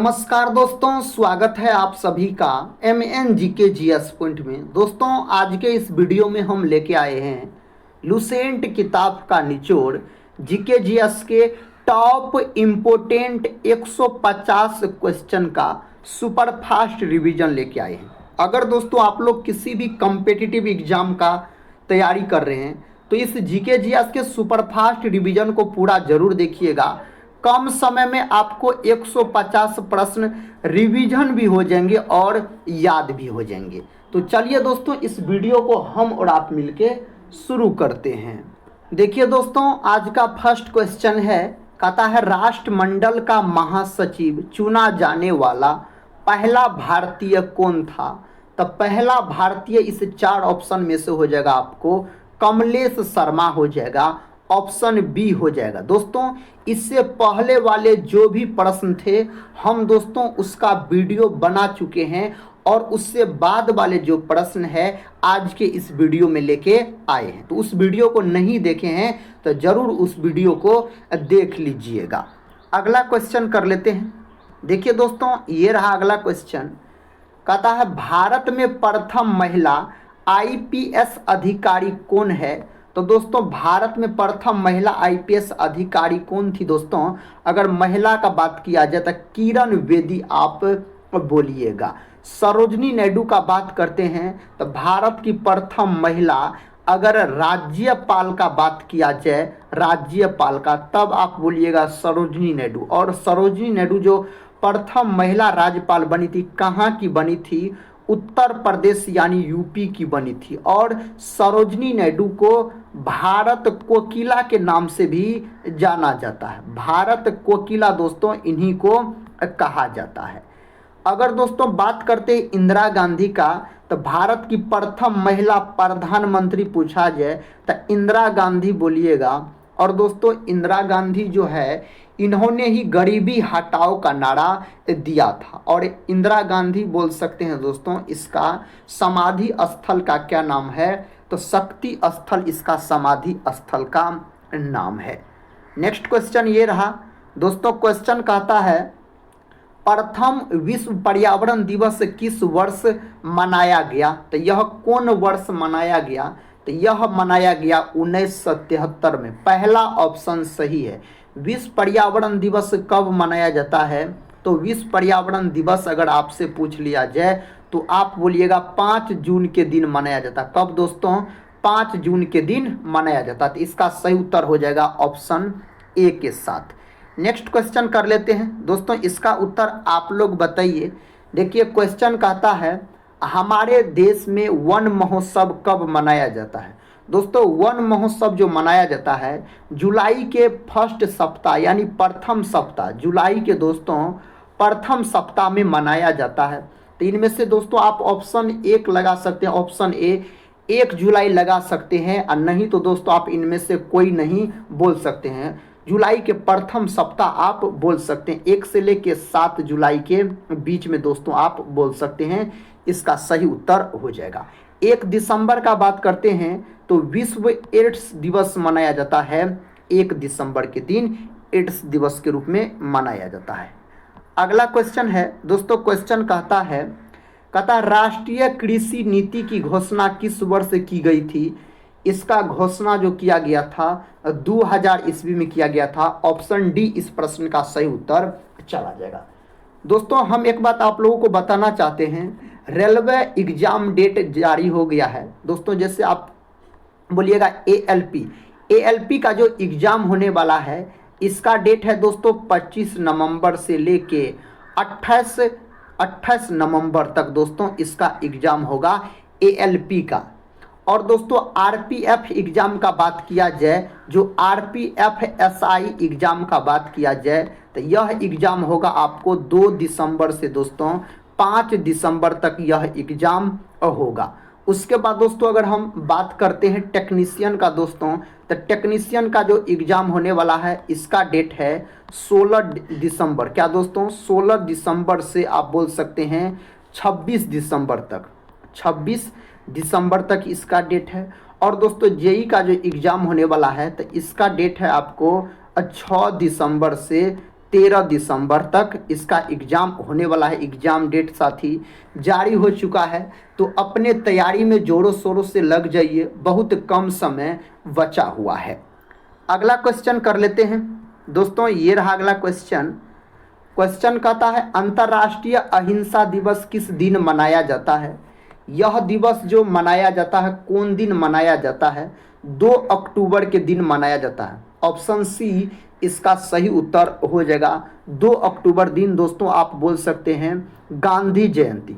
नमस्कार दोस्तों, स्वागत है आप सभी का MN GK GS पॉइंट में। दोस्तों आज के इस वीडियो में हम लेके आए हैं लुसेंट किताब का निचोड़ GK GS के टॉप इम्पोर्टेंट 150 क्वेश्चन का सुपर फास्ट रिवीजन लेके आए हैं। अगर दोस्तों आप लोग किसी भी कॉम्पिटिटिव एग्जाम का तैयारी कर रहे हैं तो इस GK GS के सुपर फास्ट रिवीजन को पूरा जरूर देखिएगा। कम समय में आपको 150 प्रश्न रिवीजन भी हो जाएंगे और याद भी हो जाएंगे। तो चलिए दोस्तों इस वीडियो को हम और आप मिलके शुरू करते हैं। देखिए दोस्तों आज का फर्स्ट क्वेश्चन है, कहता है राष्ट्रमंडल का महासचिव चुना जाने वाला पहला भारतीय कौन था। तो पहला भारतीय इस 4 ऑप्शन में से हो जाएगा आपको कमलेश शर्मा हो जाएगा, ऑप्शन बी हो जाएगा। दोस्तों इससे पहले वाले जो भी प्रश्न थे हम दोस्तों उसका वीडियो बना चुके हैं और उससे बाद वाले जो प्रश्न है आज के इस वीडियो में लेके आए हैं। तो उस वीडियो को नहीं देखे हैं तो जरूर उस वीडियो को देख लीजिएगा। अगला क्वेश्चन कर लेते हैं। देखिए दोस्तों ये रहा अगला क्वेश्चन, कहता है भारत में प्रथम महिला IPS अधिकारी कौन है। तो दोस्तों भारत में प्रथम महिला IPS अधिकारी कौन थी। दोस्तों अगर महिला का बात किया जाए तो किरण बेदी आप बोलिएगा। सरोजनी नायडू का बात करते हैं तो भारत की प्रथम महिला, अगर राज्यपाल का बात किया जाए राज्यपाल का, तब आप बोलिएगा सरोजनी नायडू। और सरोजनी नायडू जो प्रथम महिला राज्यपाल बनी थी कहाँ की बनी थी, उत्तर प्रदेश यानी यूपी की बनी थी। और सरोजनी नायडू को भारत कोकिला के नाम से भी जाना जाता है। भारत कोकिला दोस्तों इन्हीं को कहा जाता है। अगर दोस्तों बात करते हैं इंदिरा गांधी का, तो भारत की प्रथम महिला प्रधानमंत्री पूछा जाए तो इंदिरा गांधी बोलिएगा। और दोस्तों इंदिरा गांधी जो है इन्होंने ही गरीबी हटाओ का नारा दिया था। और इंदिरा गांधी बोल सकते हैं दोस्तों इसका समाधि स्थल का क्या नाम है, तो शक्ति स्थल इसका समाधि स्थल का नाम है। नेक्स्ट क्वेश्चन ये रहा दोस्तों, क्वेश्चन कहता है प्रथम विश्व पर्यावरण दिवस किस वर्ष मनाया गया। तो यह कौन वर्ष मनाया गया, तो यह मनाया गया 1973 में। पहला ऑप्शन सही है। विश्व पर्यावरण दिवस कब मनाया जाता है, तो विश्व पर्यावरण दिवस अगर आपसे पूछ लिया जाए तो आप बोलिएगा 5 जून के दिन मनाया जाता है। कब दोस्तों, 5 जून के दिन मनाया जाता है। तो इसका सही उत्तर हो जाएगा ऑप्शन ए के साथ। नेक्स्ट क्वेश्चन कर लेते हैं दोस्तों, इसका उत्तर आप लोग बताइए। देखिए क्वेश्चन कहता है हमारे देश में वन महोत्सव कब मनाया जाता है। दोस्तों वन महोत्सव जो मनाया जाता है जुलाई के फर्स्ट सप्ताह यानी प्रथम सप्ताह, जुलाई के दोस्तों प्रथम सप्ताह में मनाया जाता है। तो इनमें से दोस्तों आप ऑप्शन 1 लगा सकते हैं, ऑप्शन ए 1 जुलाई लगा सकते हैं, और नहीं तो दोस्तों आप इनमें से कोई नहीं बोल सकते हैं। जुलाई के प्रथम सप्ताह आप बोल सकते हैं, 1 से लेकर 7 जुलाई के बीच में दोस्तों आप बोल सकते हैं। इसका सही उत्तर हो जाएगा। 1 दिसंबर का बात करते हैं तो विश्व एड्स दिवस मनाया जाता है। 1 दिसंबर के दिन एड्स दिवस के रूप में मनाया जाता है। अगला क्वेश्चन है दोस्तों, क्वेश्चन कहता है राष्ट्रीय कृषि नीति की घोषणा किस वर्ष की गई थी। इसका घोषणा जो किया गया था 2000 ईस्वी में किया गया था। ऑप्शन डी इस प्रश्न का सही उत्तर चला जाएगा। दोस्तों हम एक बात आप लोगों को बताना चाहते हैं, रेलवे एग्जाम डेट जारी हो गया है। दोस्तों जैसे आप बोलिएगा ALP का जो एग्जाम होने वाला है इसका डेट है दोस्तों 25 नवंबर से लेके 28 नवंबर तक दोस्तों इसका एग्जाम होगा ALP का। और दोस्तों RPF एग्जाम का बात किया जाए, जो RPF SI एग्जाम का बात किया जाए तो यह एग्जाम होगा आपको 2 दिसंबर से दोस्तों 5 दिसंबर तक यह एग्जाम होगा। उसके बाद दोस्तों अगर हम बात करते हैं टेक्नीशियन का दोस्तों, तो टेक्नीशियन का जो एग्जाम होने वाला है इसका डेट है 16 दिसंबर। क्या दोस्तों, 16 दिसंबर से आप बोल सकते हैं 26 दिसंबर तक, 26 दिसंबर तक इसका डेट है। और दोस्तों JEE का जो एग्ज़ाम होने वाला है तो इसका डेट है आपको 6 दिसंबर से 13 दिसंबर तक इसका एग्ज़ाम होने वाला है। एग्ज़ाम डेट साथी जारी हो चुका है, तो अपने तैयारी में ज़ोरों शोरों से लग जाइए, बहुत कम समय बचा हुआ है। अगला क्वेश्चन कर लेते हैं दोस्तों। ये रहा अगला क्वेश्चन। क्वेश्चन कहता है अंतर्राष्ट्रीय अहिंसा दिवस किस दिन मनाया जाता है? यह दिवस जो मनाया जाता है कौन दिन मनाया जाता है? 2 अक्टूबर के दिन मनाया जाता है। ऑप्शन सी इसका सही उत्तर हो जाएगा। 2 अक्टूबर दिन दोस्तों आप बोल सकते हैं गांधी जयंती।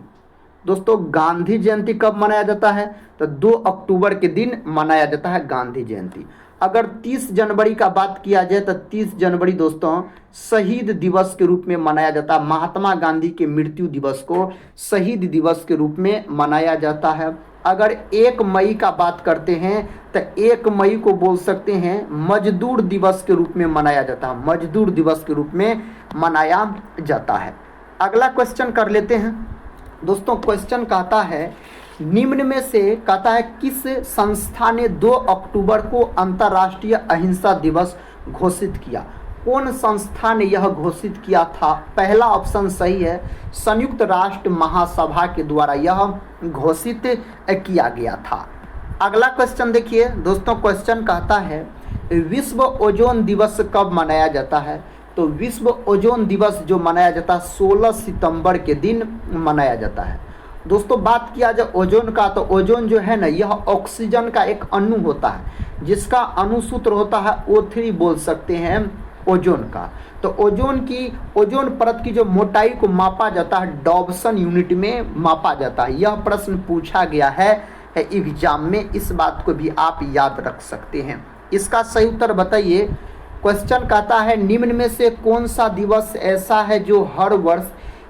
दोस्तों गांधी जयंती कब मनाया जाता है? तो 2 अक्टूबर के दिन मनाया जाता है गांधी जयंती। अगर 30 जनवरी का बात किया जाए तो 30 जनवरी दोस्तों शहीद दिवस के रूप में मनाया जाता है। महात्मा गांधी के मृत्यु दिवस को शहीद दिवस के रूप में मनाया जाता है। अगर 1 मई का बात करते हैं तो 1 मई को बोल सकते हैं मजदूर दिवस के रूप में मनाया जाता है। मजदूर दिवस के रूप में मनाया जाता है। अगला क्वेश्चन कर लेते हैं दोस्तों। क्वेश्चन कहता है निम्न में से कहता है किस संस्था ने 2 अक्टूबर को अंतर्राष्ट्रीय अहिंसा दिवस घोषित किया? कौन संस्था ने यह घोषित किया था? पहला ऑप्शन सही है, संयुक्त राष्ट्र महासभा के द्वारा यह घोषित किया गया था। अगला क्वेश्चन देखिए दोस्तों। क्वेश्चन कहता है विश्व ओजोन दिवस कब मनाया जाता है? तो विश्व ओजोन दिवस जो मनाया जाता है 16 सितंबर के दिन मनाया जाता है। दोस्तों बात किया जाए ओजोन का, तो ओजोन जो है ना यह ऑक्सीजन का एक अणु होता है जिसका अणुसूत्र होता है O3 बोल सकते हैं ओजोन का। तो ओजोन परत की जो मोटाई को मापा जाता है डॉब्सन यूनिट में मापा जाता है। यह प्रश्न पूछा गया है एग्जाम में, इस बात को भी आप याद रख सकते हैं। इसका सही उत्तर बताइए। क्वेश्चन कहता है निम्न में से कौन सा दिवस ऐसा है जो हर वर्ष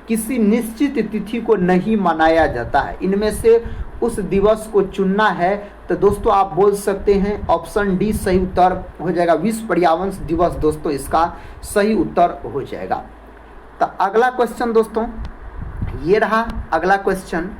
किसी निश्चित तिथि को नहीं मनाया जाता है? इनमें से उस दिवस को चुनना है। तो दोस्तों आप बोल सकते हैं ऑप्शन डी सही उत्तर हो जाएगा। विश्व पर्यावरण दिवस दोस्तों इसका सही उत्तर हो जाएगा। तो अगला क्वेश्चन दोस्तों ये रहा अगला क्वेश्चन।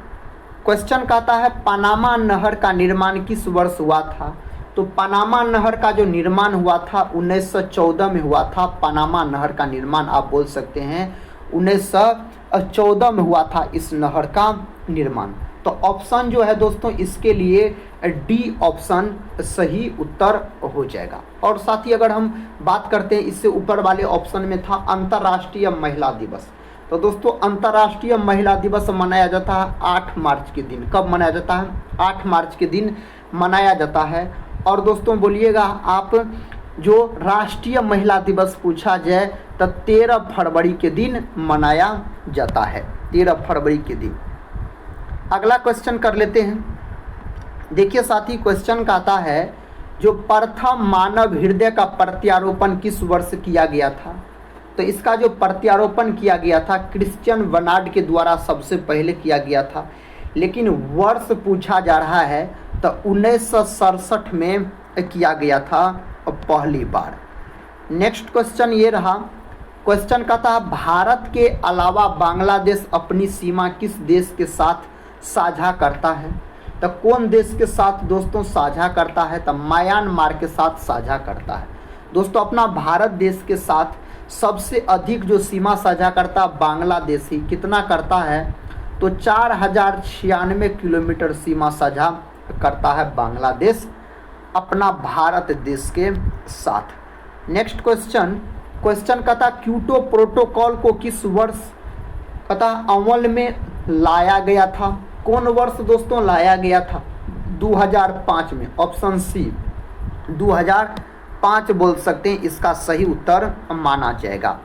क्वेश्चन कहता है पनामा नहर का निर्माण किस वर्ष हुआ था? तो पनामा नहर का जो निर्माण हुआ था 1914 में हुआ था। पनामा नहर का निर्माण आप बोल सकते हैं 1914 में हुआ था इस नहर का निर्माण। तो ऑप्शन जो है दोस्तों इसके लिए डी ऑप्शन सही उत्तर हो जाएगा। और साथ ही अगर हम बात करते हैं इससे ऊपर वाले ऑप्शन में था अंतर्राष्ट्रीय महिला दिवस। तो दोस्तों अंतर्राष्ट्रीय महिला दिवस मनाया जाता है 8 मार्च के दिन। कब मनाया जाता है? 8 मार्च के दिन मनाया जाता है। और दोस्तों बोलिएगा आप जो राष्ट्रीय महिला दिवस पूछा जाए तो 13 फरवरी के दिन मनाया जाता है। 13 फरवरी के दिन। अगला क्वेश्चन कर लेते हैं। देखिए साथी क्वेश्चन कहता है जो प्रथम मानव हृदय का प्रत्यारोपण किस वर्ष किया गया था? तो इसका जो प्रत्यारोपण किया गया था क्रिश्चियन बर्नार्ड के द्वारा सबसे पहले किया गया था, लेकिन वर्ष पूछा जा रहा है तो 1967 में किया गया था पहली बार। नेक्स्ट क्वेश्चन ये रहा। क्वेश्चन कहता है भारत के अलावा बांग्लादेश अपनी सीमा किस देश के साथ साझा करता है? तो कौन देश के साथ दोस्तों साझा करता है? तो म्यांमार के साथ साझा करता है। दोस्तों अपना भारत देश के साथ सबसे अधिक जो सीमा साझा करता है बांग्लादेश ही। कितना करता है? तो 4096 किलोमीटर सीमा साझा करता है बांग्लादेश अपना भारत देश के साथ। नेक्स्ट क्वेश्चन कहता क्योटो प्रोटोकॉल को किस वर्ष कहता अमल में लाया गया था? कौन वर्ष दोस्तों लाया गया था? 2005 में। ऑप्शन सी 2005 बोल सकते हैं, इसका सही उत्तर माना जाएगा।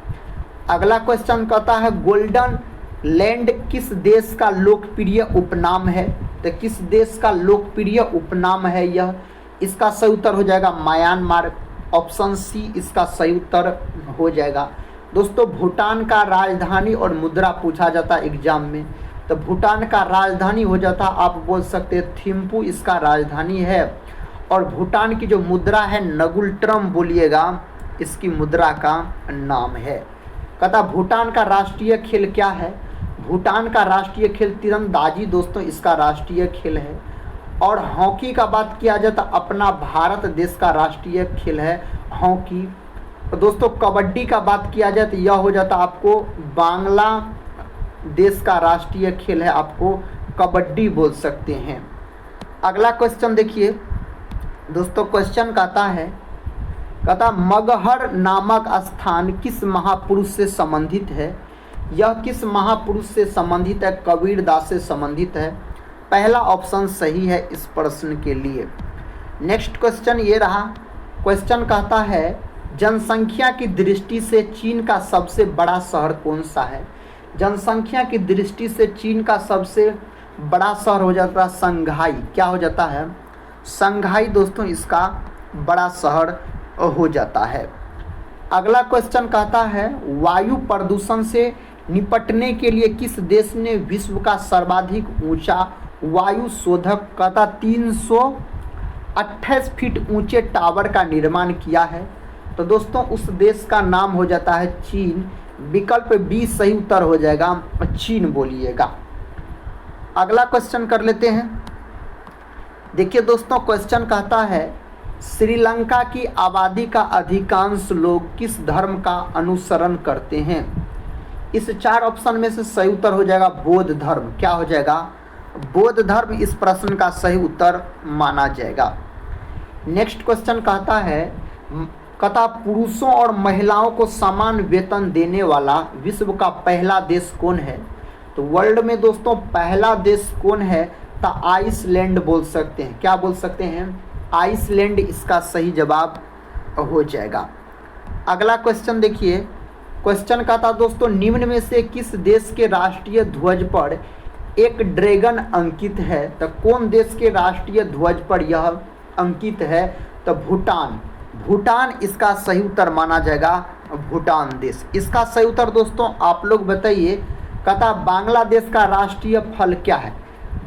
अगला क्वेश्चन कहता है गोल्डन लैंड किस देश का लोकप्रिय उपनाम है? तो किस देश का लोकप्रिय उपनाम है यह? इसका सही उत्तर हो जाएगा म्यांमार। ऑप्शन सी इसका सही उत्तर हो जाएगा। दोस्तों भूटान का राजधानी और मुद्रा पूछा जाता है एग्जाम में, तो भूटान का राजधानी हो जाता आप बोल सकते हैं थिम्पू इसका राजधानी है। और भूटान की जो मुद्रा है नगुल्ट्रम बोलिएगा इसकी मुद्रा का नाम है। कहता भूटान का राष्ट्रीय खेल क्या है? भूटान का राष्ट्रीय खेल तीरंदाजी दोस्तों इसका राष्ट्रीय खेल है। और हॉकी का बात किया जाए तो अपना भारत देश का राष्ट्रीय खेल है हॉकी। तो दोस्तों कबड्डी का बात किया जाए तो यह हो जाता आपको बांग्लादेश का राष्ट्रीय खेल है, आपको कबड्डी बोल सकते हैं। अगला क्वेश्चन देखिए दोस्तों, क्वेश्चन कहता मगहर नामक स्थान किस महापुरुष से संबंधित है? यह किस महापुरुष से संबंधित है? कबीरदास से संबंधित है। पहला ऑप्शन सही है इस प्रश्न के लिए। नेक्स्ट क्वेश्चन ये रहा। क्वेश्चन कहता है जनसंख्या की दृष्टि से चीन का सबसे बड़ा शहर कौन सा है? जनसंख्या की दृष्टि से चीन का सबसे बड़ा शहर हो जाता है संघाई। क्या हो जाता है? संघाई दोस्तों इसका बड़ा शहर हो जाता है। अगला क्वेश्चन कहता है वायु प्रदूषण से निपटने के लिए किस देश ने विश्व का सर्वाधिक ऊंचा वायु शोधक 328 फीट ऊंचे टावर का निर्माण किया है? तो दोस्तों उस देश का नाम हो जाता है चीन। विकल्प बी सही उत्तर हो जाएगा, चीन बोलिएगा। अगला क्वेश्चन कर लेते हैं। देखिए दोस्तों क्वेश्चन कहता है श्रीलंका की आबादी का अधिकांश लोग किस धर्म का अनुसरण करते हैं? इस 4 ऑप्शन में से सही उत्तर हो जाएगा बौद्ध धर्म। क्या हो जाएगा? बौद्ध धर्म इस प्रश्न का सही उत्तर माना जाएगा। नेक्स्ट क्वेश्चन कहता पुरुषों और महिलाओं को समान वेतन देने वाला विश्व का पहला देश कौन है? तो वर्ल्ड में दोस्तों पहला देश कौन है? तो आइसलैंड बोल सकते हैं। क्या बोल सकते हैं? आइसलैंड इसका सही जवाब हो जाएगा। अगला क्वेश्चन देखिए। क्वेश्चन कहता दोस्तों निम्न में से किस देश के राष्ट्रीय ध्वज पर एक ड्रैगन अंकित है? तो कौन देश के राष्ट्रीय ध्वज पर यह अंकित है? तो भूटान। भूटान इसका सही उत्तर माना जाएगा, भूटान देश। इसका सही उत्तर दोस्तों आप लोग बताइए। कहता बांग्लादेश का राष्ट्रीय फल क्या है?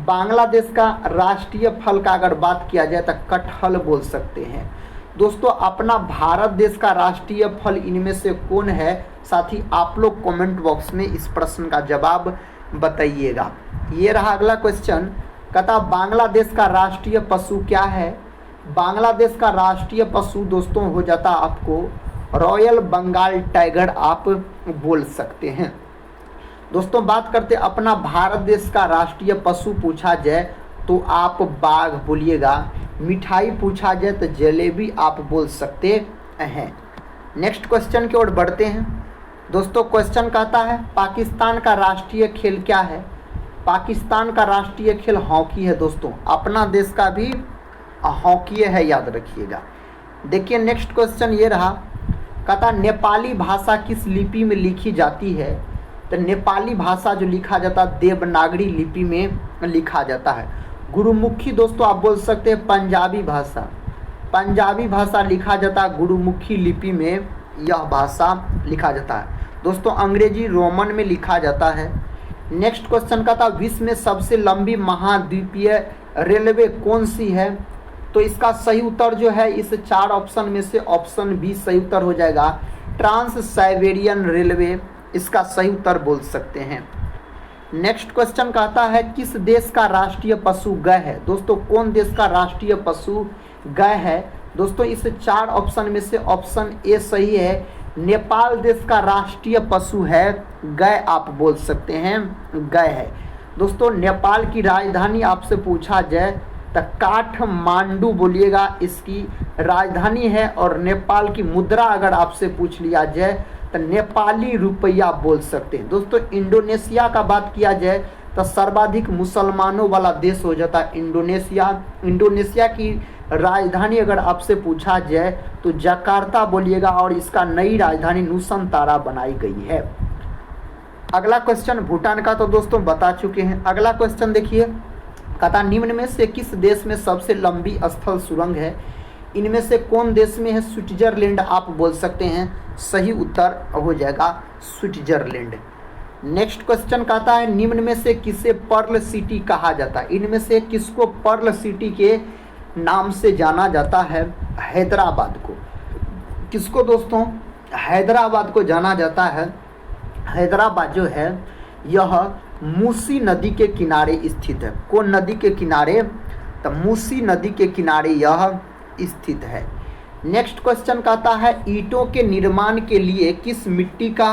बांग्लादेश का राष्ट्रीय फल का अगर बात किया जाए तो कटहल बोल सकते हैं। दोस्तों अपना भारत देश का राष्ट्रीय फल इनमें से कौन है? साथ ही आप लोग कमेंट बॉक्स में इस प्रश्न का जवाब बताइएगा। ये रहा अगला क्वेश्चन। कहता बांग्लादेश का राष्ट्रीय पशु क्या है? बांग्लादेश का राष्ट्रीय पशु दोस्तों हो जाता आपको रॉयल बंगाल टाइगर आप बोल सकते हैं। दोस्तों बात करते अपना भारत देश का राष्ट्रीय पशु पूछा जाए तो आप बाघ बोलिएगा। मिठाई पूछा जाए तो जलेबी आप बोल सकते हैं। नेक्स्ट क्वेश्चन की ओर बढ़ते हैं। दोस्तों क्वेश्चन कहता है पाकिस्तान का राष्ट्रीय खेल क्या है? पाकिस्तान का राष्ट्रीय खेल हॉकी है। दोस्तों अपना देश का भी हॉकी है, याद रखिएगा। देखिए नेक्स्ट क्वेश्चन ये रहा। कहता नेपाली भाषा किस लिपि में लिखी जाती है? तो नेपाली भाषा जो लिखा जाता देवनागरी लिपि में लिखा जाता है। गुरुमुखी दोस्तों आप बोल सकते हैं पंजाबी भाषा। पंजाबी भाषा लिखा जाता गुरुमुखी लिपि में, यह भाषा लिखा जाता है। दोस्तों अंग्रेजी रोमन में लिखा जाता है। नेक्स्ट क्वेश्चन का था विश्व में सबसे लंबी महाद्वीपीय रेलवे कौन सी है? तो इसका सही उत्तर जो है इस 4 ऑप्शन में से ऑप्शन बी सही उत्तर हो जाएगा, ट्रांस साइबेरियन रेलवे इसका सही उत्तर बोल सकते हैं। नेक्स्ट क्वेश्चन कहता है किस देश का राष्ट्रीय पशु गाय है? दोस्तों कौन देश का राष्ट्रीय पशु गाय है? दोस्तों इस 4 ऑप्शन में से ऑप्शन ए सही है, नेपाल देश का राष्ट्रीय पशु है गाय आप बोल सकते हैं, गाय है। दोस्तों नेपाल की राजधानी आपसे पूछा जाए तो काठमांडू बोलिएगा इसकी राजधानी है। और नेपाल की मुद्रा अगर आपसे पूछ लिया जाए तो नेपाली रुपया बोल सकते हैं। दोस्तों इंडोनेशिया का बात किया जाए तो सर्वाधिक मुसलमानों वाला देश हो जाता है इंडोनेशिया। इंडोनेशिया की राजधानी अगर आपसे पूछा जाए तो जकार्ता बोलिएगा और इसका नई राजधानी नुसंतारा बनाई गई है। अगला क्वेश्चन भूटान का तो दोस्तों बता चुके हैं। अगला क्वेश्चन देखिए। कहता निम्न में से किस देश में सबसे लंबी स्थल सुरंग है? इनमें से कौन देश में है? स्विट्जरलैंड आप बोल सकते हैं, सही उत्तर हो जाएगा स्विट्जरलैंड। नेक्स्ट क्वेश्चन कहता है निम्न में से किसे पर्ल सिटी कहा जाता है? इनमें से किसको पर्ल सिटी के नाम से जाना जाता है? हैदराबाद को। किसको दोस्तों? हैदराबाद को जाना जाता है। हैदराबाद जो है यह मूसी नदी के किनारे स्थित है। कौन नदी के किनारे? तो मूसी नदी के किनारे यह स्थित है। नेक्स्ट क्वेश्चन कहता है ईंटों के निर्माण के लिए किस मिट्टी का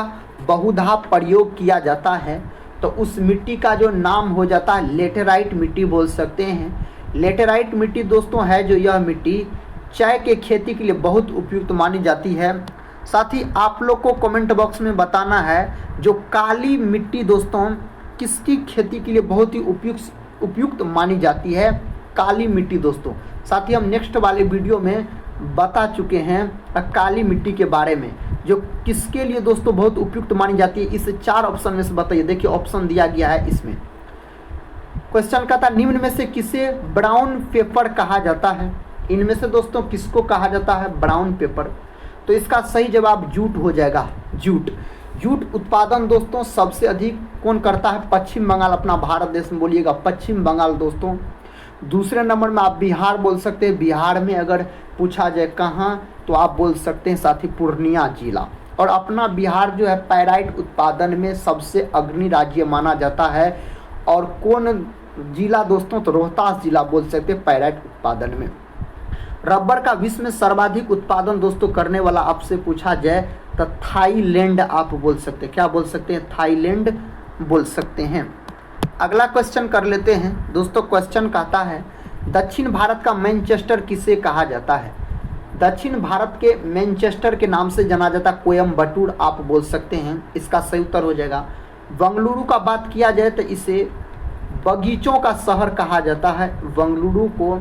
बहुधा प्रयोग किया जाता है? तो उस मिट्टी का जो नाम हो जाता है लेटेराइट मिट्टी बोल सकते हैं। लेटेराइट मिट्टी दोस्तों है जो यह मिट्टी चाय के खेती के लिए बहुत उपयुक्त मानी जाती है। साथ ही आप लोग को कमेंट बॉक्स में बताना है जो काली मिट्टी दोस्तों किसकी खेती के लिए बहुत ही उपयुक्त मानी जाती है, काली मिट्टी दोस्तों। साथ ही हम नेक्स्ट वाले वीडियो में बता चुके हैं काली मिट्टी के बारे में जो किसके लिए दोस्तों बहुत उपयुक्त मानी जाती है। इस 4 ऑप्शन में से बताइए। देखिए ऑप्शन दिया गया है इसमें। क्वेश्चन का था निम्न में से किसे ब्राउन पेपर कहा जाता है? इनमें से दोस्तों किसको कहा जाता है ब्राउन पेपर? तो इसका सही जवाब जूट हो जाएगा। जूट उत्पादन दोस्तों सबसे अधिक कौन करता है? पश्चिम बंगाल अपना भारत देश में बोलिएगा पश्चिम बंगाल दोस्तों। दूसरे नंबर में आप बिहार बोल सकते हैं। बिहार में अगर पूछा जाए कहाँ तो आप बोल सकते हैं साथी पूर्णिया जिला। और अपना बिहार जो है पैराइट उत्पादन में सबसे अग्रणी राज्य माना जाता है। और कौन जिला दोस्तों? तो रोहतास जिला बोल सकते हैं पैराइट उत्पादन में। रबर का विश्व में सर्वाधिक उत्पादन दोस्तों करने वाला आपसे पूछा जाए तो थाईलैंड आप बोल सकते हैं। क्या बोल सकते हैं? थाईलैंड बोल सकते हैं। अगला क्वेश्चन कर लेते हैं दोस्तों। क्वेश्चन कहता है दक्षिण भारत का मैनचेस्टर किसे कहा जाता है? दक्षिण भारत के मैनचेस्टर के नाम से जाना जाता कोयम्बटूर आप बोल सकते हैं। इसका सही उत्तर हो जाएगा। बंगलुरु का बात किया जाए तो इसे बगीचों का शहर कहा जाता है बंगलुरु को।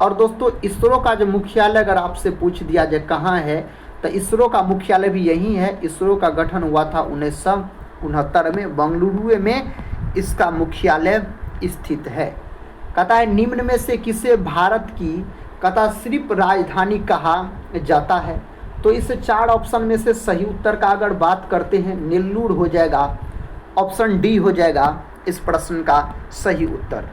और दोस्तों इसरो का जो मुख्यालय अगर आपसे पूछ दिया जाए कहाँ है तो इसरो का मुख्यालय भी यही है। इसरो का गठन हुआ था 1969 में। बंगलुरु में इसका मुख्यालय स्थित है। कहता है निम्न में से किसे भारत की कहता सिर्फ राजधानी कहा जाता है? तो इस 4 ऑप्शन में से सही उत्तर का अगर बात करते हैं नेल्लूर हो जाएगा। ऑप्शन डी हो जाएगा इस प्रश्न का सही उत्तर।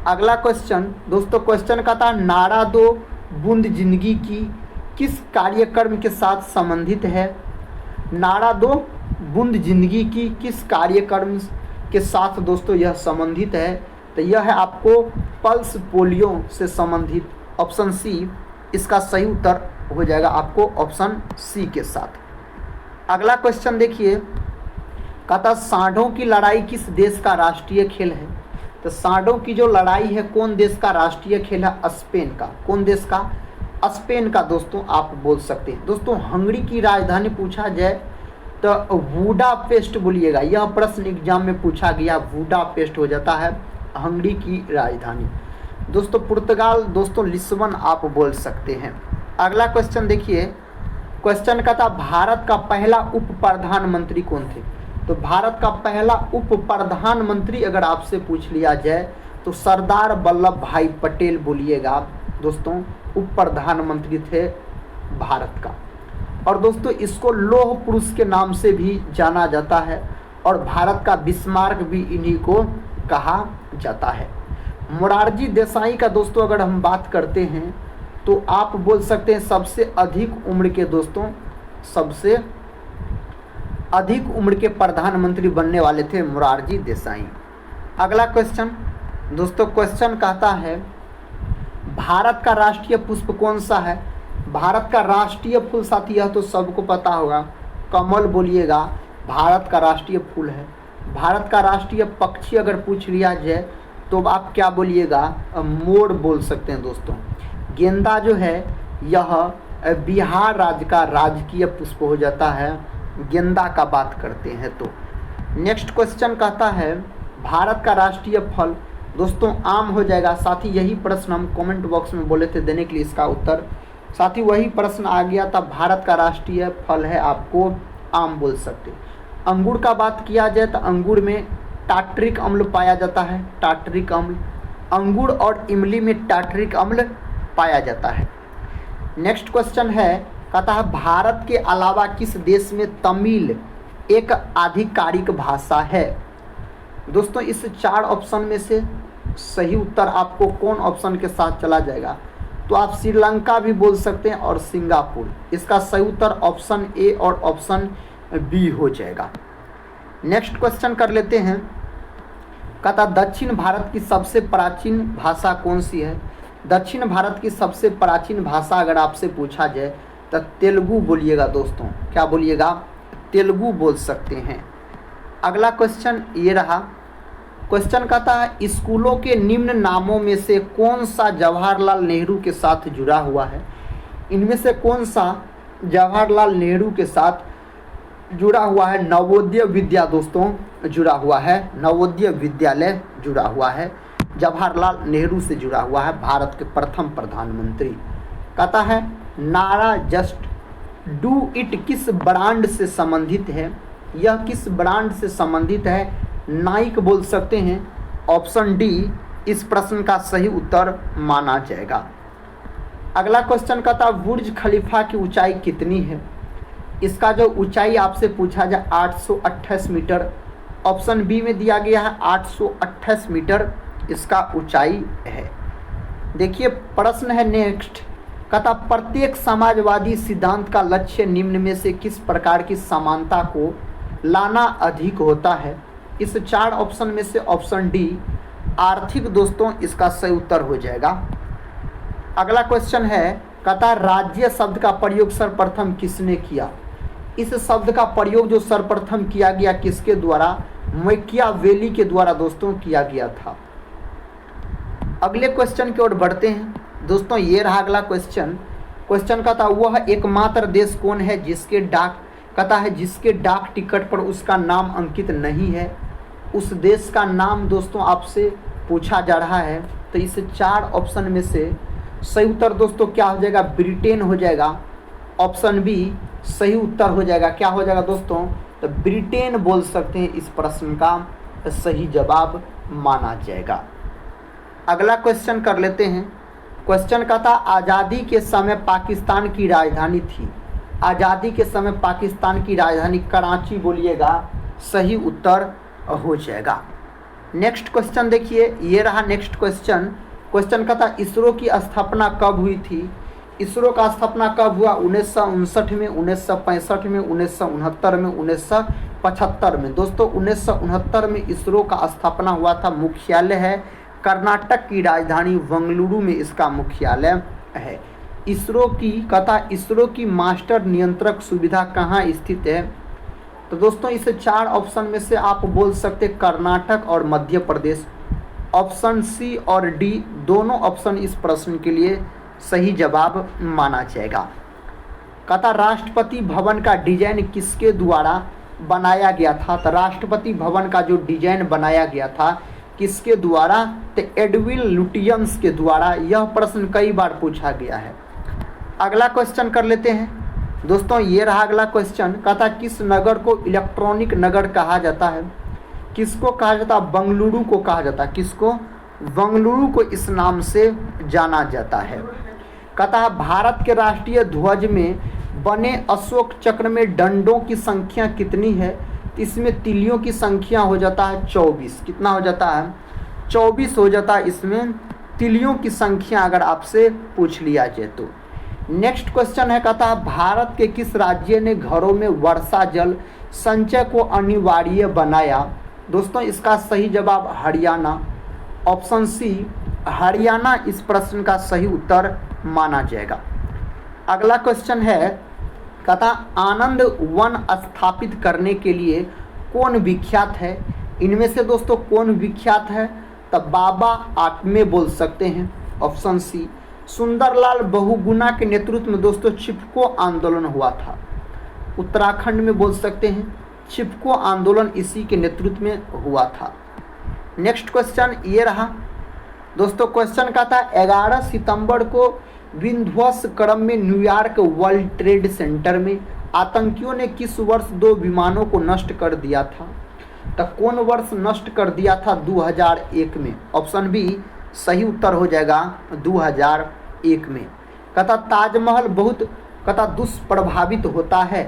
अगला क्वेश्चन दोस्तों क्वेश्चन कहता है नारा दो बूंद जिंदगी की किस कार्यक्रम के साथ संबंधित है? नारा दो बूंद जिंदगी की किस कार्यक्रम के साथ दोस्तों यह संबंधित है? तो यह है आपको पल्स पोलियो से संबंधित। ऑप्शन सी इसका सही उत्तर हो जाएगा आपको ऑप्शन सी के साथ। अगला क्वेश्चन देखिए कहता सांडों की लड़ाई किस देश का राष्ट्रीय खेल है? तो सांडों की जो लड़ाई है कौन देश का राष्ट्रीय खेल है? स्पेन का। कौन देश का? स्पेन का दोस्तों आप बोल सकते हैं। दोस्तों हंगरी की राजधानी पूछा जाए तो वुडापेस्ट बोलिएगा। यह प्रश्न एग्जाम में पूछा गया। वुडापेस्ट हो जाता है हंगरी की राजधानी। दोस्तों पुर्तगाल दोस्तों लिस्बन आप बोल सकते हैं। अगला क्वेश्चन देखिए। क्वेश्चन का था भारत का पहला उप प्रधानमंत्री कौन थे? तो भारत का पहला उप प्रधानमंत्री अगर आपसे पूछ लिया जाए तो सरदार वल्लभ भाई पटेल बोलिएगा दोस्तों उप प्रधानमंत्री थे भारत का। और दोस्तों इसको लौह पुरुष के नाम से भी जाना जाता है और भारत का बिस्मार्क भी इन्हीं को कहा जाता है। मोरारजी देसाई का दोस्तों अगर हम बात करते हैं तो आप बोल सकते हैं सबसे अधिक उम्र के दोस्तों सबसे अधिक उम्र के प्रधानमंत्री बनने वाले थे मोरारजी देसाई। अगला क्वेश्चन दोस्तों क्वेश्चन कहता है भारत का राष्ट्रीय पुष्प कौन सा है? भारत का राष्ट्रीय फूल साथी यह तो सबको पता होगा कमल बोलिएगा भारत का राष्ट्रीय फूल है। भारत का राष्ट्रीय पक्षी अगर पूछ लिया जाए तो आप क्या बोलिएगा? मोर बोल सकते हैं दोस्तों। गेंदा जो है यह बिहार राज्य का राजकीय पुष्प हो जाता है। गेंदा का बात करते हैं तो नेक्स्ट क्वेश्चन कहता है भारत का राष्ट्रीय फल दोस्तों आम हो जाएगा। साथ ही यही प्रश्न हम कमेंट बॉक्स में बोले थे देने के लिए इसका उत्तर। साथ ही वही प्रश्न आ गया था। भारत का राष्ट्रीय फल है आपको आम बोल सकते। अंगूर का बात किया जाए तो अंगूर में टार्टरिक अम्ल पाया जाता है। टार्टरिक अम्ल अंगूर और इमली में टार्टरिक अम्ल पाया जाता है। नेक्स्ट क्वेश्चन है कहता है भारत के अलावा किस देश में तमिल एक आधिकारिक भाषा है? दोस्तों इस 4 ऑप्शन में से सही उत्तर आपको कौन ऑप्शन के साथ चला जाएगा? तो आप श्रीलंका भी बोल सकते हैं और सिंगापुर। इसका सही उत्तर ऑप्शन ए और ऑप्शन बी हो जाएगा। नेक्स्ट क्वेश्चन कर लेते हैं कहता दक्षिण भारत की सबसे प्राचीन भाषा कौन सी है? दक्षिण भारत की सबसे प्राचीन भाषा अगर आपसे पूछा जाए तो तेलुगु बोलिएगा दोस्तों। क्या बोलिएगा? तेलुगु बोल सकते हैं। अगला क्वेश्चन ये रहा। क्वेश्चन कहता है स्कूलों के निम्न नामों में से कौन सा जवाहरलाल नेहरू के साथ जुड़ा हुआ है? इनमें से कौन सा जवाहरलाल नेहरू के साथ जुड़ा हुआ है? नवोदय विद्या दोस्तों जुड़ा हुआ है, नवोदय विद्यालय जुड़ा हुआ है, जवाहरलाल नेहरू से जुड़ा हुआ है, भारत के प्रथम प्रधानमंत्री। कहता है नारा जस्ट डू इट किस ब्रांड से संबंधित है? यह किस ब्रांड से संबंधित है? नाइक बोल सकते हैं। ऑप्शन डी इस प्रश्न का सही उत्तर माना जाएगा। अगला क्वेश्चन कहता है बुर्ज खलीफा की ऊंचाई कितनी है? इसका जो ऊंचाई आपसे पूछा जाए 828 मीटर। ऑप्शन बी में दिया गया है 828 मीटर इसका ऊंचाई है। देखिए प्रश्न है नेक्स्ट। कहता प्रत्येक समाजवादी सिद्धांत का लक्ष्य निम्न में से किस प्रकार की समानता को लाना अधिक होता है? इस 4 ऑप्शन में से ऑप्शन डी आर्थिक दोस्तों इसका सही उत्तर हो जाएगा। अगला क्वेश्चन है कहता राज्य शब्द का प्रयोग सर्वप्रथम किसने किया? इस शब्द का प्रयोग जो सर्वप्रथम किया गया किसके द्वारा? मैकियावेली के द्वारा दोस्तों किया गया था। अगले क्वेश्चन की ओर बढ़ते हैं दोस्तों। ये रहा अगला क्वेश्चन। क्वेश्चन कहता वह एकमात्र देश कौन है जिसके जिसके डाक टिकट पर उसका नाम अंकित नहीं है? उस देश का नाम दोस्तों आपसे पूछा जा रहा है। तो इस 4 ऑप्शन में से सही उत्तर दोस्तों क्या हो जाएगा? ब्रिटेन हो जाएगा। ऑप्शन बी सही उत्तर हो जाएगा। क्या हो जाएगा दोस्तों? तो ब्रिटेन बोल सकते हैं, इस प्रश्न का सही जवाब माना जाएगा। अगला क्वेश्चन कर लेते हैं। क्वेश्चन का था आज़ादी के समय पाकिस्तान की राजधानी थी। आज़ादी के समय पाकिस्तान की राजधानी कराची बोलिएगा, सही उत्तर हो जाएगा। नेक्स्ट क्वेश्चन देखिए, ये रहा नेक्स्ट क्वेश्चन। क्वेश्चन का था इसरो की स्थापना कब हुई थी? इसरो का स्थापना कब हुआ? 1959 में, 1965 में, 1969 में, 1975 में। दोस्तों 1969 में इसरो का स्थापना हुआ था। मुख्यालय है कर्नाटक की राजधानी बेंगलुरु में इसका मुख्यालय है। इसरो की मास्टर नियंत्रक सुविधा कहाँ स्थित है? तो दोस्तों इस 4 ऑप्शन में से आप बोल सकते कर्नाटक और मध्य प्रदेश। ऑप्शन सी और डी दोनों ऑप्शन इस प्रश्न के लिए सही जवाब माना जाएगा। कहता राष्ट्रपति भवन का डिजाइन किसके द्वारा बनाया गया था? तो राष्ट्रपति भवन का जो डिजाइन बनाया गया था किसके द्वारा? तो एडविन लुटियंस के द्वारा। यह प्रश्न कई बार पूछा गया है। अगला क्वेश्चन कर लेते हैं दोस्तों। ये रहा अगला क्वेश्चन। कहता किस नगर को इलेक्ट्रॉनिक नगर कहा जाता है? किसको कहा जाता है? बेंगलुरु को कहा जाता है। किसको? बेंगलुरु को इस नाम से जाना जाता है। कहता है भारत के राष्ट्रीय ध्वज में बने अशोक चक्र में डंडों की संख्या कितनी है? इसमें तिलियों की संख्या हो जाता है 24। कितना हो जाता है? 24 हो जाता है इसमें तिलियों की संख्या, अगर आपसे पूछ लिया जाए तो। नेक्स्ट क्वेश्चन है, कहता है भारत के किस राज्य ने घरों में वर्षा जल संचय को अनिवार्य बनाया? दोस्तों इसका सही जवाब हरियाणा। ऑप्शन सी हरियाणा इस प्रश्न का सही उत्तर माना जाएगा। अगला क्वेश्चन है, कहता आनंद वन स्थापित करने के लिए कौन विख्यात है? इनमें से दोस्तों कौन विख्यात है? तब बाबा आत्मे बोल सकते हैं। ऑप्शन सी सुंदरलाल बहुगुणा के नेतृत्व में दोस्तों चिपको आंदोलन हुआ था। उत्तराखंड में बोल सकते हैं चिपको आंदोलन इसी के नेतृत्व में हुआ था। नेक्स्ट क्वेश्चन ये रहा दोस्तों। क्वेश्चन का था 11 सितंबर को विध्वंस क्रम में न्यूयॉर्क वर्ल्ड ट्रेड सेंटर में आतंकियों ने किस वर्ष 2 विमानों को नष्ट कर दिया था? तो कौन वर्ष नष्ट कर दिया था? 2001 में। ऑप्शन बी सही उत्तर हो जाएगा 2001 में। कहता ताजमहल बहुत दुष्प्रभावित होता है,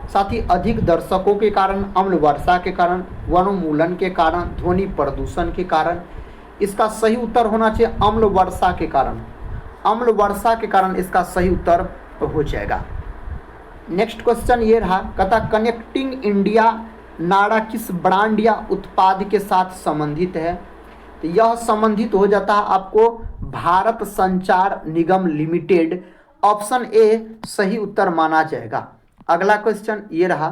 साथ ही अधिक दर्शकों के कारण, अम्ल वर्षा के कारण, वनोन्मूलन के कारण, ध्वनि प्रदूषण के कारण। इसका सही उत्तर होना चाहिए अम्ल वर्षा के कारण। अम्ल वर्षा के कारण इसका सही उत्तर हो जाएगा। नेक्स्ट क्वेश्चन ये रहा, कहता कनेक्टिंग इंडिया नारा किस ब्रांड या उत्पाद के साथ संबंधित है? तो यह संबंधित हो जाता है आपको भारत संचार निगम लिमिटेड। ऑप्शन ए सही उत्तर माना जाएगा। अगला क्वेश्चन ये रहा।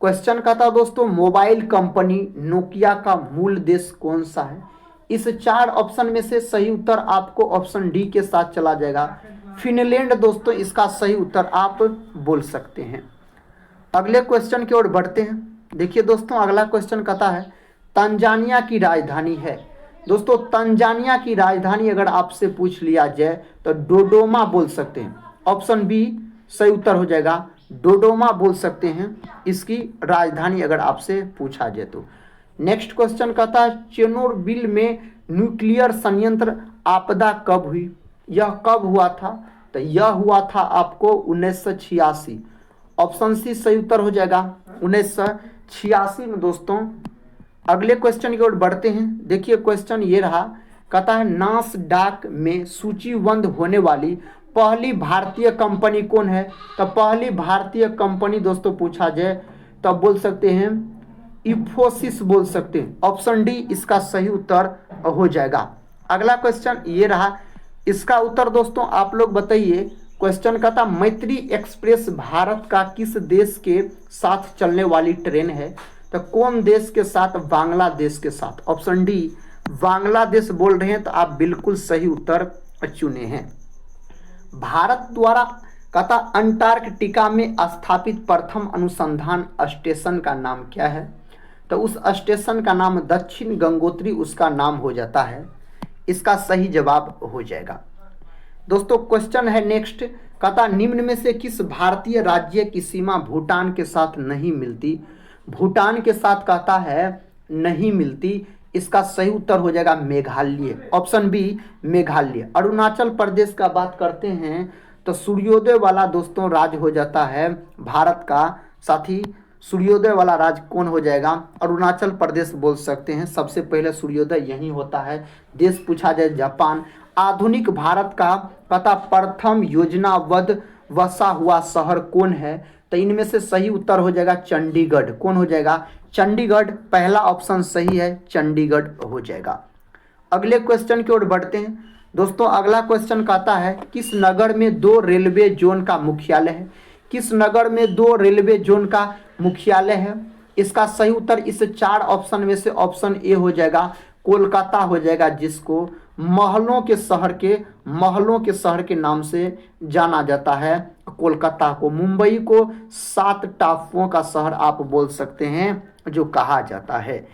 क्वेश्चन का था दोस्तों, मोबाइल कंपनी नोकिया का मूल देश कौन सा है? इस 4 ऑप्शन में से सही उत्तर आपको ऑप्शन डी के साथ चला जाएगा, फिनलैंड। दोस्तों इसका सही उत्तर आप बोल सकते हैं। अगले क्वेश्चन की ओर बढ़ते हैं। देखिए दोस्तों, अगला क्वेश्चन कहता है तंजानिया की राजधानी है। दोस्तों तंजानिया की राजधानी अगर आपसे पूछ लिया जाए तो डोडोमा बोल सकते हैं। ऑप्शन बी सही उत्तर हो जाएगा, डोडोमा बोल सकते हैं इसकी राजधानी अगर आपसे पूछा जाए तो। नेक्स्ट क्वेश्चन कहता है चेर्नोबिल में न्यूक्लियर संयंत्र आपदा कब हुई? यह कब हुआ था? तो यह हुआ था आपको 1986। ऑप्शन सी सही उत्तर हो जाएगा, 1986 में। दोस्तों अगले क्वेश्चन की ओर बढ़ते हैं। देखिए क्वेश्चन ये रहा, कहता है नासडाक में सूचीबद्ध होने वाली पहली भारतीय कंपनी कौन है? तो पहली भारतीय कंपनी दोस्तों पूछा जाए तो बोल सकते हैं इन्फोसिस बोल सकते हैं। ऑप्शन डी इसका सही उत्तर हो जाएगा। अगला क्वेश्चन ये रहा, इसका उत्तर दोस्तों आप लोग बताइए। क्वेश्चन का था मैत्री एक्सप्रेस भारत का किस देश के साथ चलने वाली ट्रेन है? तो कौन देश के साथ? बांग्लादेश के साथ। ऑप्शन डी बांग्लादेश बोल रहे हैं तो आप बिल्कुल सही उत्तर चुने हैं। भारत द्वारा कहता अंटार्कटिका में स्थापित प्रथम अनुसंधान स्टेशन का नाम क्या है? तो उस स्टेशन का नाम दक्षिण गंगोत्री उसका नाम हो जाता है। इसका सही जवाब हो जाएगा। दोस्तों क्वेश्चन है नेक्स्ट, कहता निम्न में से किस भारतीय राज्य की सीमा भूटान के साथ नहीं मिलती? भूटान के साथ कहता है नहीं मिलती। इसका सही उत्तर हो जाएगा मेघालय। Option B Meghalaya. अरुणाचल प्रदेश का बात करते हैं तो सूर्योदय वाला दोस्तों राज्य हो जाता है भारत का। साथ ही सूर्योदय वाला राज्य कौन हो जाएगा? अरुणाचल प्रदेश बोल सकते हैं। सबसे पहले सूर्योदय यही होता है। देश पूछा जाए जापान। आधुनिक भारत का पता प्रथम योजनाबद्ध वसा हुआ शहर कौन है? तो इनमें से सही उत्तर हो जाएगा चंडीगढ़। कौन हो जाएगा? चंडीगढ़। पहला ऑप्शन सही है, चंडीगढ़ हो जाएगा। अगले क्वेश्चन की ओर बढ़ते हैं। दोस्तों अगला क्वेश्चन कहता है किस नगर में 2 रेलवे जोन का मुख्यालय है? किस नगर में 2 रेलवे जोन का मुख्यालय है? इसका सही उत्तर इस 4 ऑप्शन में से ऑप्शन ए हो जाएगा, कोलकाता हो जाएगा, जिसको महलों के शहर के नाम से जाना जाता है। कोलकाता को, मुंबई को 7 टापुओं का शहर आप बोल सकते हैं जो कहा जाता है।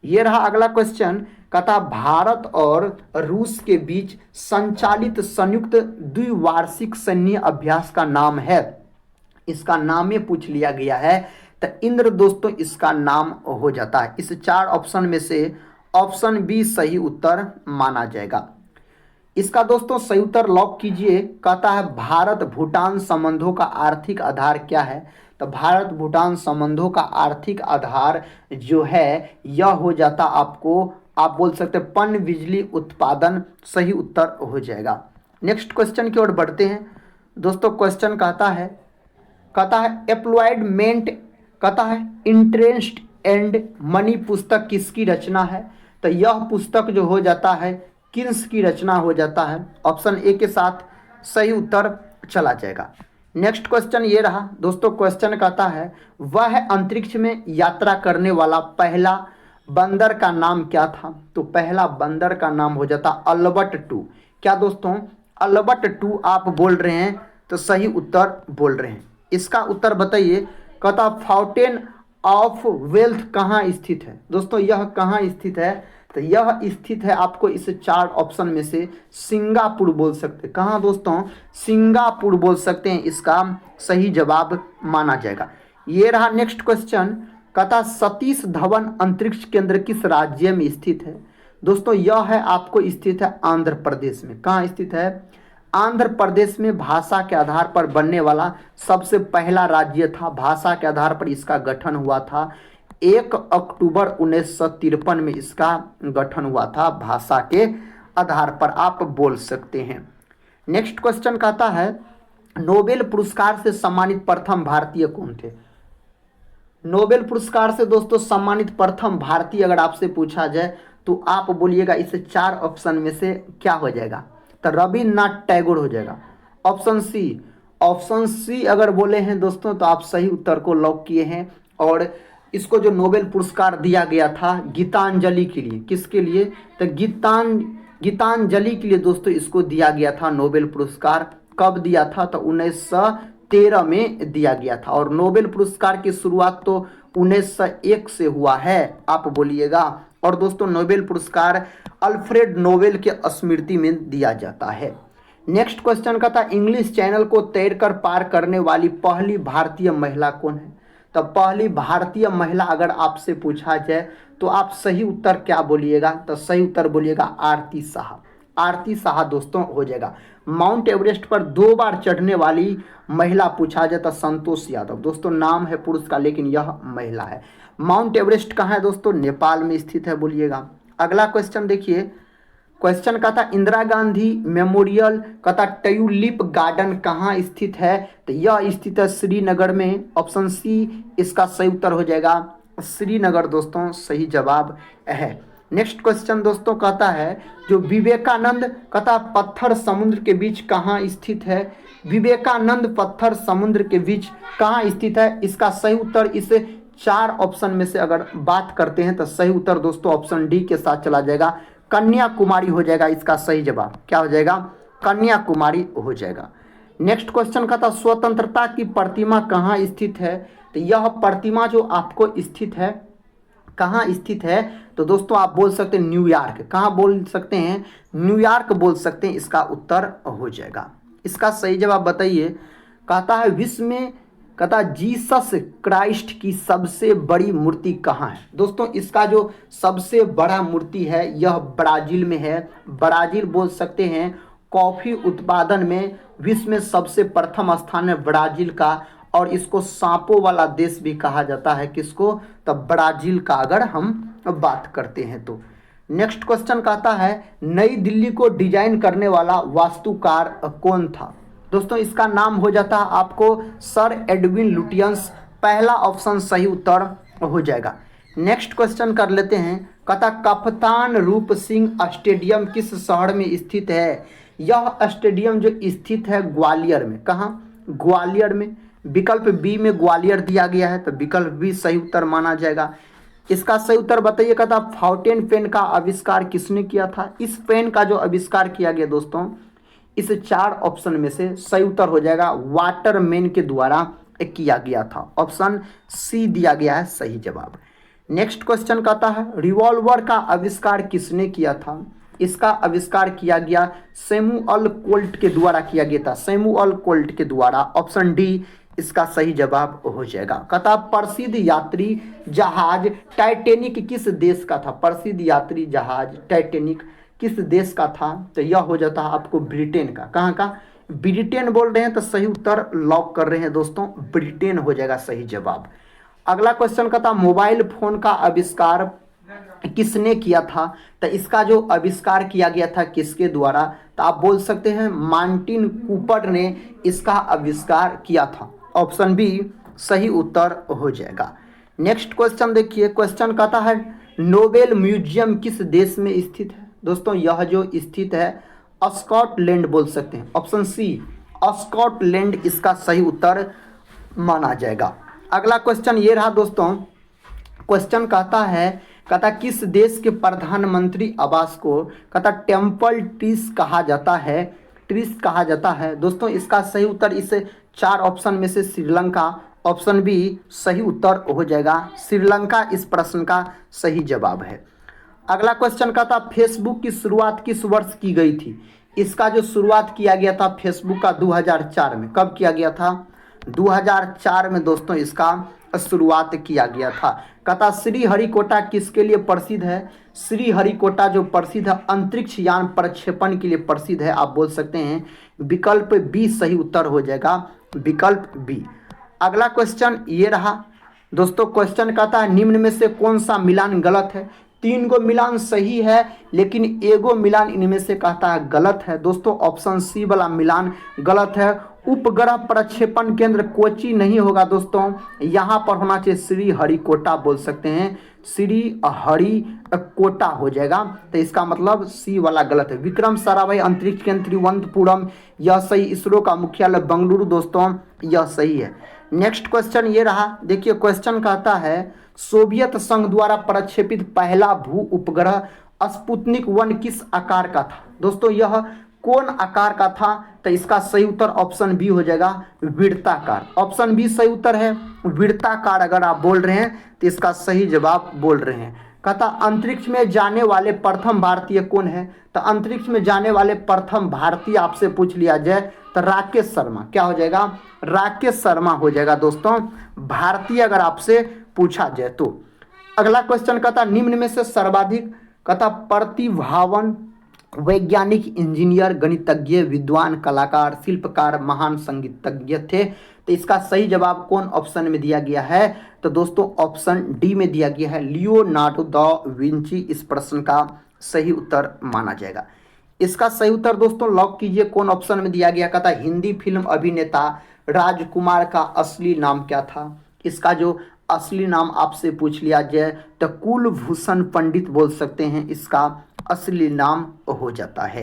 ये रहा अगला क्वेश्चन, कहता भारत और रूस के बीच संचालित संयुक्त द्विवार्षिक सैन्य अभ्यास का नाम है। इसका नाम पूछ लिया गया है तो इंद्र दोस्तों इसका नाम हो जाता है। इस 4 ऑप्शन में से ऑप्शन बी सही उत्तर माना जाएगा। इसका दोस्तों सही उत्तर लॉक कीजिए। कहता है भारत भूटान संबंधों का आर्थिक आधार क्या है? तो भारत भूटान संबंधों का आर्थिक आधार जो है यह हो जाता आपको, आप बोल सकते हैं पन बिजली उत्पादन। सही उत्तर हो जाएगा। नेक्स्ट क्वेश्चन की ओर बढ़ते हैं। दोस्तों क्वेश्चन कहता है एप्लॉयमेंट, कहता है इंटरेस्ट एंड मनी पुस्तक किसकी रचना है? तो यह पुस्तक जो हो जाता है किन्स की रचना हो जाता है। ऑप्शन ए के साथ सही उत्तर चला जाएगा। नेक्स्ट क्वेश्चन ये रहा। दोस्तों क्वेश्चन कहता है वह अंतरिक्ष में यात्रा करने वाला पहला बंदर का नाम क्या था? तो पहला बंदर का नाम हो जाता अल्बर्ट 2। क्या दोस्तों? अल्बर्ट 2 आप बोल रहे हैं तो सही उत्तर बोल रहे हैं। इसका उत्तर बताइए। कहता फाउंटेन ऑफ वेल्थ कहाँ स्थित है? दोस्तों यह कहाँ स्थित है? तो यह स्थित है आपको इस 4 ऑप्शन में से सिंगापुर बोल सकते हैं। कहाँ दोस्तों? सिंगापुर बोल सकते हैं। इसका सही जवाब माना जाएगा। ये रहा नेक्स्ट क्वेश्चन। कहता सतीश धवन अंतरिक्ष केंद्र किस राज्य में स्थित है? दोस्तों यह है आपको स्थित है आंध्र प्रदेश में। कहाँ स्थित है? आंध्र प्रदेश में। भाषा के आधार पर बनने वाला सबसे पहला राज्य था। भाषा के आधार पर इसका गठन हुआ था। 1 अक्टूबर 1953 में इसका गठन हुआ था। भाषा के आधार पर आप बोल सकते हैं। नेक्स्ट क्वेश्चन कहता है नोबेल पुरस्कार से सम्मानित प्रथम भारतीय कौन थे? नोबेल पुरस्कार से दोस्तों सम्मानित प्रथम भारतीय अगर आपसे पूछा जाए तो आप बोलिएगा इस 4 ऑप्शन में से क्या हो जाएगा, तो रविन्द्रनाथ टैगोर हो जाएगा। ऑप्शन सी अगर बोले हैं दोस्तों तो आप सही उत्तर को लॉक किए हैं। और इसको जो नोबेल पुरस्कार दिया गया था गीतांजलि के लिए, किसके लिए, तो गीतांजलि के लिए दोस्तों इसको दिया गया था नोबेल पुरस्कार। कब दिया था, तो 1913 में दिया गया था। और नोबेल पुरस्कार की शुरुआत तो 1901 से हुआ है, आप बोलिएगा। और दोस्तों नोबेल पुरस्कार अल्फ्रेड नोबेल के स्मृति में दिया जाता है। नेक्स्ट क्वेश्चन का था इंग्लिश चैनल को तैरकर पार करने वाली पहली भारतीय महिला कौन है। तो पहली भारतीय महिला अगर आपसे पूछा जाए तो आप सही उत्तर क्या बोलिएगा, तो सही उत्तर बोलिएगा आरती शाह। आरती शाह दोस्तों हो जाएगा। माउंट एवरेस्ट पर 2 बार चढ़ने वाली महिला पूछा जाए तो संतोष यादव। दोस्तों नाम है पुरुष का लेकिन यह महिला है। माउंट एवरेस्ट कहाँ है दोस्तों, नेपाल में स्थित है, बोलिएगा। अगला क्वेश्चन देखिए, क्वेश्चन का था इंदिरा गांधी मेमोरियल का ट्यूलिप गार्डन कहाँ स्थित है, तो यह स्थित है श्रीनगर में। ऑप्शन सी इसका सही उत्तर हो जाएगा, श्रीनगर दोस्तों सही जवाब है। नेक्स्ट क्वेश्चन दोस्तों कहता है जो विवेकानंद कहता पत्थर समुद्र के बीच कहाँ स्थित है। विवेकानंद पत्थर समुद्र के बीच कहाँ स्थित है, इसका सही उत्तर इस 4 ऑप्शन में से अगर बात करते हैं तो सही उत्तर दोस्तों ऑप्शन डी के साथ चला जाएगा, कन्याकुमारी हो जाएगा। इसका सही जवाब क्या हो जाएगा, कन्याकुमारी हो जाएगा। नेक्स्ट क्वेश्चन का था स्वतंत्रता की प्रतिमा कहाँ स्थित है, तो यह प्रतिमा जो आपको स्थित है कहाँ स्थित है, तो दोस्तों आप बोल सकते हैं न्यूयॉर्क। कहाँ बोल सकते हैं, न्यूयॉर्क बोल सकते हैं, इसका उत्तर हो जाएगा। इसका सही जवाब बताइए। कहता है विश्व में कहता जीसस क्राइस्ट की सबसे बड़ी मूर्ति कहाँ है। दोस्तों इसका जो सबसे बड़ा मूर्ति है यह ब्राजील में है। ब्राजील बोल सकते हैं कॉफ़ी उत्पादन में विश्व में सबसे प्रथम स्थान है ब्राजील का। और इसको सांपों वाला देश भी कहा जाता है, किसको, तब ब्राजील का अगर हम बात करते हैं तो। नेक्स्ट क्वेश्चन कहता है नई दिल्ली को डिजाइन करने वाला वास्तुकार कौन था। दोस्तों इसका नाम हो जाता है आपको सर एडविन लुटियंस। पहला ऑप्शन सही उत्तर हो जाएगा। नेक्स्ट क्वेश्चन कर लेते हैं, कहता कप्तान रूप सिंह स्टेडियम किस शहर में स्थित है। यह स्टेडियम जो स्थित है ग्वालियर में। कहाँ, ग्वालियर में। विकल्प बी में ग्वालियर दिया गया है तो विकल्प बी सही उत्तर माना जाएगा। इसका सही उत्तर बताइए। कहता फाउंटेन पेन का आविष्कार किसने किया था। इस पेन का जो आविष्कार किया गया दोस्तों इस 4 ऑप्शन में से सही उत्तर हो जाएगा वाटरमैन के द्वारा किया गया था। ऑप्शन सी दिया गया है सही जवाब। नेक्स्ट क्वेश्चन कहता है रिवॉल्वर का आविष्कार किसने किया था। इसका आविष्कार किया गया सैमुअल कोल्ट के द्वारा किया गया था, सैमुअल कोल्ट के द्वारा। ऑप्शन डी इसका सही जवाब हो जाएगा। कहता प्रसिद्ध यात्री जहाज टाइटैनिक किस देश का था। प्रसिद्ध यात्री जहाज टाइटैनिक किस देश का था, तो यह हो जाता है आपको ब्रिटेन का। कहाँ का, ब्रिटेन बोल रहे हैं तो सही उत्तर लॉक कर रहे हैं दोस्तों, ब्रिटेन हो जाएगा सही जवाब। अगला क्वेश्चन कहता मोबाइल फोन का आविष्कार किसने किया था, तो इसका जो आविष्कार किया गया था किसके द्वारा, तो आप बोल सकते हैं मार्टिन कूपर ने इसका आविष्कार किया था। ऑप्शन बी सही उत्तर हो जाएगा। नेक्स्ट क्वेश्चन देखिए, क्वेश्चन कहता है नोबेल म्यूजियम किस देश में स्थित है। दोस्तों यह जो स्थित है स्कॉटलैंड बोल सकते हैं। ऑप्शन सी स्कॉटलैंड इसका सही उत्तर माना जाएगा। अगला क्वेश्चन ये रहा दोस्तों, क्वेश्चन कहता किस देश के प्रधानमंत्री आवास को कहता टेम्पल ट्रीज कहा जाता है, ट्रीज कहा जाता है। दोस्तों इसका सही उत्तर इस 4 ऑप्शन में से श्रीलंका। ऑप्शन बी सही उत्तर हो जाएगा, श्रीलंका इस प्रश्न का सही जवाब है। अगला क्वेश्चन कहता फेसबुक की शुरुआत किस वर्ष की गई थी। इसका जो शुरुआत किया गया था फेसबुक का 2004 में। कब किया गया था, 2004 में दोस्तों इसका शुरुआत किया गया था। कहता श्रीहरिकोटा किसके लिए प्रसिद्ध है। श्रीहरिकोटा जो प्रसिद्ध है अंतरिक्ष यान प्रक्षेपण के लिए प्रसिद्ध है, आप बोल सकते हैं विकल्प बी सही उत्तर हो जाएगा, विकल्प बी। अगला क्वेश्चन ये रहा दोस्तों, क्वेश्चन कहता है निम्न में से कौन सा मिलान गलत है। तीन गो मिलान सही है, लेकिन एगो मिलान इनमें से कहता है गलत है। दोस्तों ऑप्शन सी वाला मिलान गलत है। उपग्रह प्रक्षेपण केंद्र कोची नहीं होगा दोस्तों, यहाँ पर होना चाहिए श्री हरिकोटा, बोल सकते हैं श्री हरिकोटा हो जाएगा। तो इसका मतलब सी वाला गलत है। विक्रम साराभाई अंतरिक्ष केंद्र तिरुवनंतपुरम, यह सही। इसरो का मुख्यालय बेंगलुरु दोस्तों, यह सही है। नेक्स्ट क्वेश्चन ये रहा, देखिए क्वेश्चन कहता है सोवियत संघ द्वारा प्रक्षेपित पहला भू उपग्रह स्पुतनिक 1 किस आकार का था। दोस्तों यह कौन आकार का था, तो इसका सही उत्तर ऑप्शन बी हो जाएगा, वृत्ताकार। ऑप्शन बी सही उत्तर है, वृत्ताकार। अगर आप बोल रहे हैं तो इसका सही जवाब बोल रहे हैं। कहता अंतरिक्ष में जाने वाले प्रथम भारतीय कौन है, तो अंतरिक्ष में जाने वाले प्रथम भारतीय आपसे पूछ लिया जाए तो राकेश शर्मा, क्या हो जाएगा, राकेश शर्मा हो जाएगा दोस्तों, भारतीय अगर आपसे पूछा जाए तो। अगला क्वेश्चन कहता निम्न में से सर्वाधिक कहता प्रतिभावान वैज्ञानिक, इंजीनियर, गणितज्ञ, विद्वान, कलाकार, शिल्पकार, महान संगीतज्ञ थे, तो इसका सही जवाब कौन ऑप्शन में दिया गया है, तो दोस्तों ऑप्शन डी में दिया गया है, लियोनार्डो दा विंची इस प्रश्न का सही उत्तर माना जाएगा। इसका सही उत्तर दोस्तों लॉक कीजिए, कौन ऑप्शन में दिया गया, कहता हिंदी फिल्म अभिनेता राजकुमार का असली नाम क्या था। इसका जो असली नाम आपसे पूछ लिया जाए तो कुलभूषण पंडित बोल सकते हैं, इसका असली नाम हो जाता है।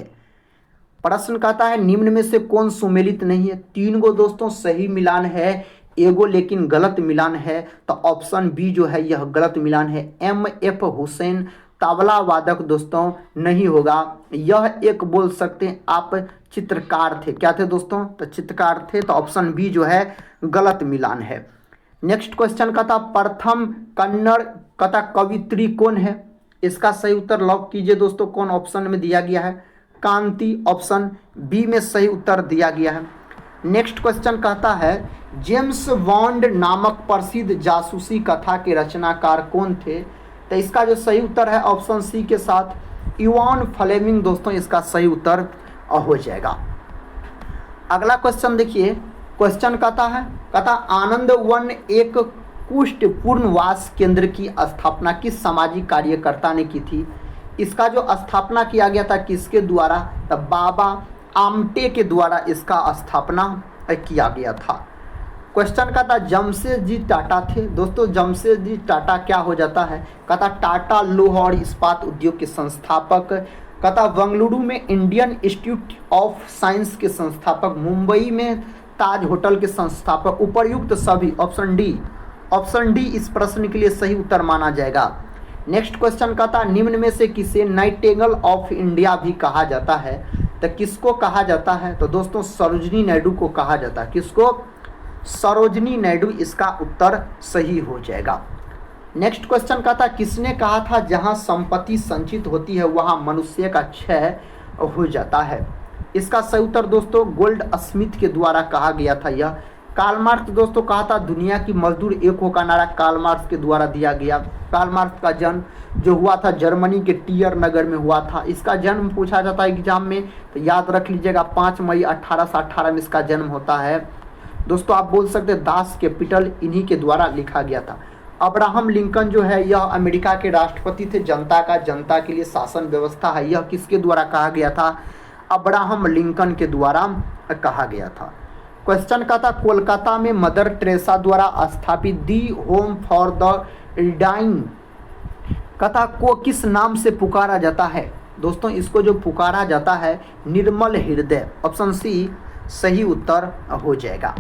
प्रश्न कहता है निम्न में से कौन सुमेलित नहीं है। तीन गो दोस्तों सही मिलान है, एगो लेकिन गलत मिलान है, तो ऑप्शन बी जो है यह गलत मिलान है। MF हुसैन तबला वादक दोस्तों नहीं होगा, यह एक बोल सकते हैं आप चित्रकार थे। क्या थे दोस्तों, तो चित्रकार थे, तो ऑप्शन बी जो है गलत मिलान है। नेक्स्ट क्वेश्चन का था प्रथम कन्नड़ कथा कवित्री कौन है। इसका सही उत्तर लॉक कीजिए दोस्तों, कौन ऑप्शन में दिया गया है, कांति, ऑप्शन बी में सही उत्तर दिया गया है। नेक्स्ट क्वेश्चन कहता है जेम्स बॉन्ड नामक प्रसिद्ध जासूसी कथा के रचनाकार कौन थे, तो इसका जो सही उत्तर है ऑप्शन सी के साथ इवान फ्लेमिंग दोस्तों, इसका सही उत्तर हो जाएगा। अगला क्वेश्चन देखिए, क्वेश्चन कहता आनंद वन एक कुष्ठ पूर्णवास केंद्र की स्थापना किस सामाजिक कार्यकर्ता ने की थी। इसका जो स्थापना किया गया था किसके द्वारा, तो बाबा आमटे के द्वारा इसका स्थापना किया गया था। क्वेश्चन कहता जमशेदजी टाटा थे। दोस्तों जमशेदजी टाटा क्या हो जाता है, कहता टाटा लौह और इस्पात उद्योग के संस्थापक, कहता बेंगलुरु में इंडियन इंस्टीट्यूट ऑफ साइंस के संस्थापक, मुंबई में ताज होटल के संस्थापक, उपर्युक्त सभी, ऑप्शन डी इस प्रश्न के लिए सही उत्तर माना जाएगा। नेक्स्ट क्वेश्चन कहता निम्न में से किसे नाइटिंगेल ऑफ इंडिया भी कहा जाता है, तो किसको कहा जाता है, तो दोस्तों सरोजनी नायडू को कहा जाता है। किसको, सरोजनी नायडू, इसका उत्तर सही हो जाएगा। नेक्स्ट क्वेश्चन कहता किसने कहा था जहां संपत्ति संचित होती है वहां मनुष्य का क्षय हो जाता है। इसका सही उत्तर दोस्तों गोल्ड स्मिथ के द्वारा कहा गया था। यह कार्ल मार्क्स दोस्तों कहा था दुनिया की मजदूर एक हो का नारा कार्ल मार्क्स के द्वारा दिया गया। कार्ल मार्क्स का जन्म जो हुआ था जर्मनी के टियर नगर में हुआ था। इसका जन्म पूछा जाता है एग्जाम में, तो याद रख लीजिएगा 5 मई 1818 में इसका जन्म होता है। दोस्तों आप बोल सकते हैं दास कैपिटल इन्हीं के द्वारा लिखा गया था। अब्राहम लिंकन जो है यह अमेरिका के राष्ट्रपति थे। जनता के लिए शासन व्यवस्था है, यह किसके द्वारा कहा गया था, अब्राहम लिंकन के द्वारा कहा गया था। क्वेश्चन का था कोलकाता में मदर टेरेसा द्वारा स्थापित the home for the dying कथा को किस नाम से पुकारा जाता है। दोस्तों इसको जो पुकारा जाता है निर्मल हृदय, ऑप्शन सी सही उत्तर हो जाएगा।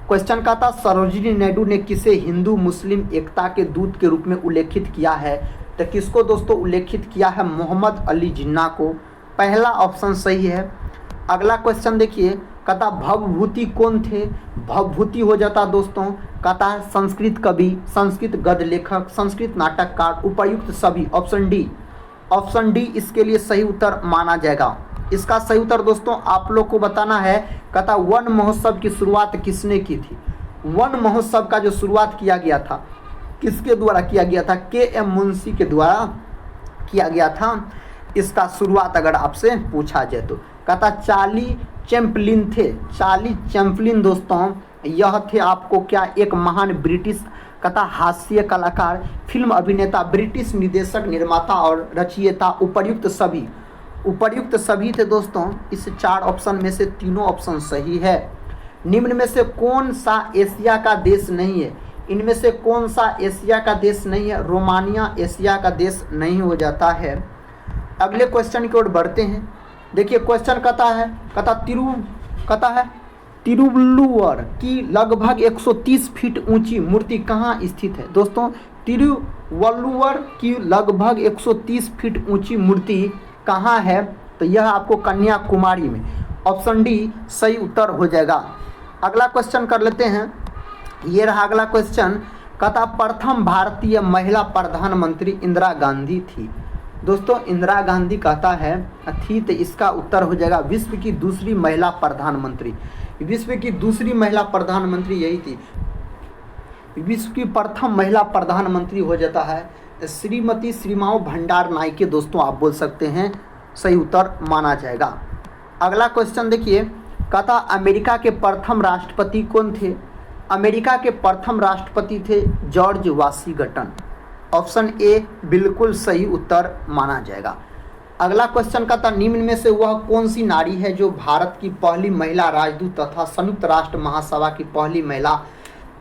क्वेश्चन का था सरोजिनी नायडू ने किसे हिंदू मुस्लिम एकता के दूत के रूप में उल्लेखित किया है, तो किसको दोस्तों उल्लेखित किया है, मोहम्मद अली जिन्ना को। पहला ऑप्शन सही है। अगला क्वेश्चन देखिए, कहता भवभूति कौन थे, भवभूति हो जाता दोस्तों, कहता है संस्कृत कवि, संस्कृत गद्य लेखक, संस्कृत नाटककार, उपर्युक्त सभी, ऑप्शन डी इसके लिए सही उत्तर माना जाएगा। इसका सही उत्तर दोस्तों आप लोग को बताना है। कहता वन महोत्सव की शुरुआत किसने की थी। वन महोत्सव का जो शुरुआत किया गया था किसके द्वारा किया गया था, KM मुंशी के द्वारा किया गया था। इसका शुरुआत अगर आपसे पूछा जाए तो कहता चार्ली चैपलिन थे। चार्ली चैपलिन दोस्तों यह थे आपको क्या, एक महान ब्रिटिश कथा हास्य कलाकार, फिल्म अभिनेता, ब्रिटिश निर्देशक, निर्माता और रचयिता। उपर्युक्त सभी थे दोस्तों। इस 4 ऑप्शन में से तीनों ऑप्शन सही है। निम्न में से कौन सा एशिया का देश नहीं है? इनमें से कौन सा एशिया का देश नहीं है? रोमानिया एशिया का देश नहीं हो जाता है। अगले क्वेश्चन की ओर बढ़ते हैं। देखिए क्वेश्चन कहता है तिरुवल्लुवर की लगभग 130 फीट ऊंची मूर्ति कहाँ स्थित है? दोस्तों तिरुवल्लुवर की लगभग 130 फीट ऊंची मूर्ति कहाँ है? तो यह आपको कन्याकुमारी में। ऑप्शन डी सही उत्तर हो जाएगा। अगला क्वेश्चन कर लेते हैं। ये रहा अगला क्वेश्चन। कहता प्रथम भारतीय महिला प्रधानमंत्री इंदिरा गांधी थी। दोस्तों इंदिरा गांधी कहता है थी, तो इसका उत्तर हो जाएगा विश्व की दूसरी महिला प्रधानमंत्री। विश्व की दूसरी महिला प्रधानमंत्री यही थी। विश्व की प्रथम महिला प्रधानमंत्री हो जाता है श्रीमती श्रीमाओ भंडार नायके। दोस्तों आप बोल सकते हैं, सही उत्तर माना जाएगा। अगला क्वेश्चन देखिए। कहता अमेरिका के प्रथम राष्ट्रपति कौन थे? अमेरिका के प्रथम राष्ट्रपति थे जॉर्ज वाशिंगटन। ऑप्शन ए बिल्कुल सही उत्तर माना जाएगा। अगला क्वेश्चन का था निम्न में से वह कौन सी नारी है जो भारत की पहली महिला राजदूत तथा संयुक्त राष्ट्र महासभा की पहली महिला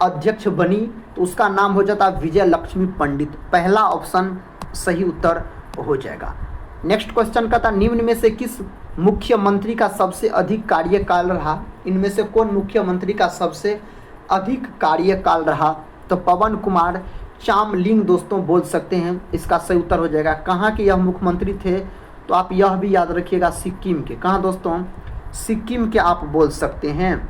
अध्यक्ष बनी? तो उसका नाम हो जाता विजय लक्ष्मी पंडित। पहला ऑप्शन सही उत्तर हो जाएगा। नेक्स्ट क्वेश्चन का था निम्न में से किस मुख्यमंत्री का सबसे अधिक कार्यकाल रहा? इनमें से कौन मुख्यमंत्री का सबसे अधिक कार्यकाल रहा? तो पवन कुमार चामलिंग दोस्तों बोल सकते हैं, इसका सही उत्तर हो जाएगा। कहाँ के यह मुख्यमंत्री थे? तो आप यह भी याद रखिएगा सिक्किम के। कहाँ दोस्तों? सिक्किम के आप बोल सकते हैं।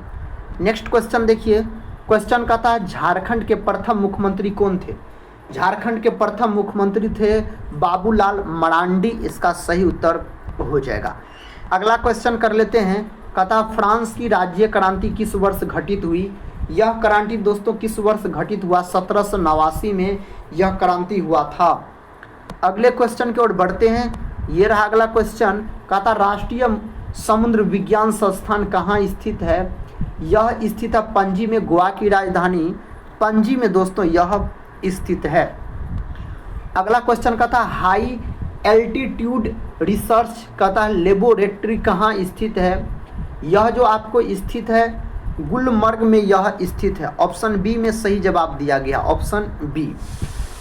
नेक्स्ट क्वेश्चन देखिए। क्वेश्चन का था झारखंड के प्रथम मुख्यमंत्री कौन थे? झारखंड के प्रथम मुख्यमंत्री थे बाबूलाल मरांडी। इसका सही उत्तर हो जाएगा। अगला क्वेश्चन कर लेते हैं। कहता फ्रांस की राज्य क्रांति किस वर्ष घटित हुई? यह क्रांति दोस्तों किस वर्ष घटित हुआ? 1789 में यह क्रांति हुआ था। अगले क्वेश्चन की ओर बढ़ते हैं। ये रहा अगला क्वेश्चन। कहता राष्ट्रीय समुद्र विज्ञान संस्थान कहाँ स्थित है? यह स्थित है पणजी में। गोवा की राजधानी पणजी में दोस्तों यह स्थित है। अगला क्वेश्चन कहता हाई एल्टीट्यूड रिसर्च कहता है लेबोरेटरी कहाँ स्थित है? यह जो आपको स्थित है गुलमर्ग में यह स्थित है। ऑप्शन बी में सही जवाब दिया गया, ऑप्शन बी।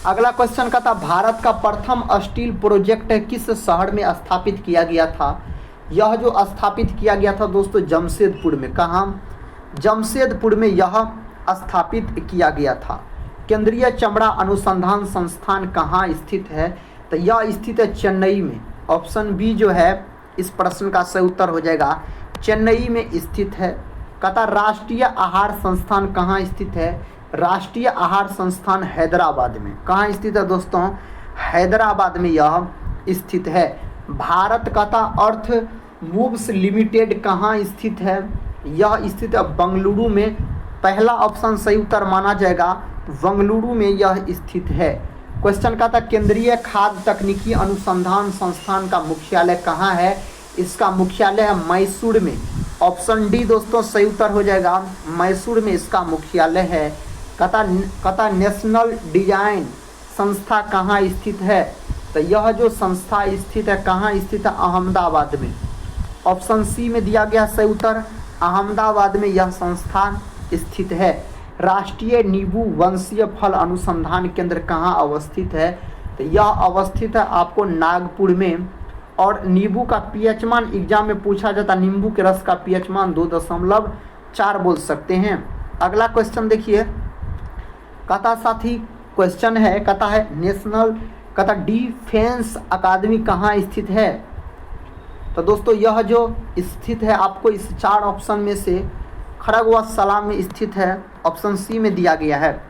अगला क्वेश्चन का था भारत का प्रथम स्टील प्रोजेक्ट किस शहर में स्थापित किया गया था? यह जो स्थापित किया गया था दोस्तों जमशेदपुर में। कहाँ? जमशेदपुर में यह स्थापित किया गया था। केंद्रीय चमड़ा अनुसंधान संस्थान कहाँ स्थित है? तो यह स्थित है चेन्नई में। ऑप्शन बी जो है इस प्रश्न का सही उत्तर हो जाएगा, चेन्नई में स्थित है। कहता राष्ट्रीय आहार संस्थान कहाँ स्थित है? राष्ट्रीय आहार संस्थान हैदराबाद में। कहाँ स्थित है दोस्तों? हैदराबाद में यह स्थित है। भारत कहता अर्थ मूव्स लिमिटेड कहाँ स्थित है? यह स्थित है बंगलुरु में। पहला ऑप्शन सही उत्तर माना जाएगा, बंगलुरु में यह स्थित है। क्वेश्चन का था केंद्रीय खाद्य तकनीकी अनुसंधान संस्थान का मुख्यालय कहाँ है? इसका मुख्यालय है मैसूर में। ऑप्शन डी दोस्तों सही उत्तर हो जाएगा, मैसूर में इसका मुख्यालय है। कहता नेशनल डिजाइन संस्था कहाँ स्थित है? तो यह जो संस्था स्थित है कहाँ स्थित है? अहमदाबाद में। ऑप्शन सी में दिया गया सही उत्तर, अहमदाबाद में यह संस्थान स्थित है। राष्ट्रीय नींबू वंशीय फल अनुसंधान केंद्र कहाँ अवस्थित है? तो यह अवस्थित है आपको नागपुर में। और नींबू का पीएच मान एग्जाम में पूछा जाता, नींबू के रस का पीएच मान 2.4 बोल सकते हैं। अगला क्वेश्चन देखिए। कहता साथी क्वेश्चन है, कहता है नेशनल कहता डिफेंस अकादमी कहाँ स्थित है? तो दोस्तों यह जो स्थित है आपको इस 4 ऑप्शन में से खड़गवासला में स्थित है। ऑप्शन सी में दिया गया है।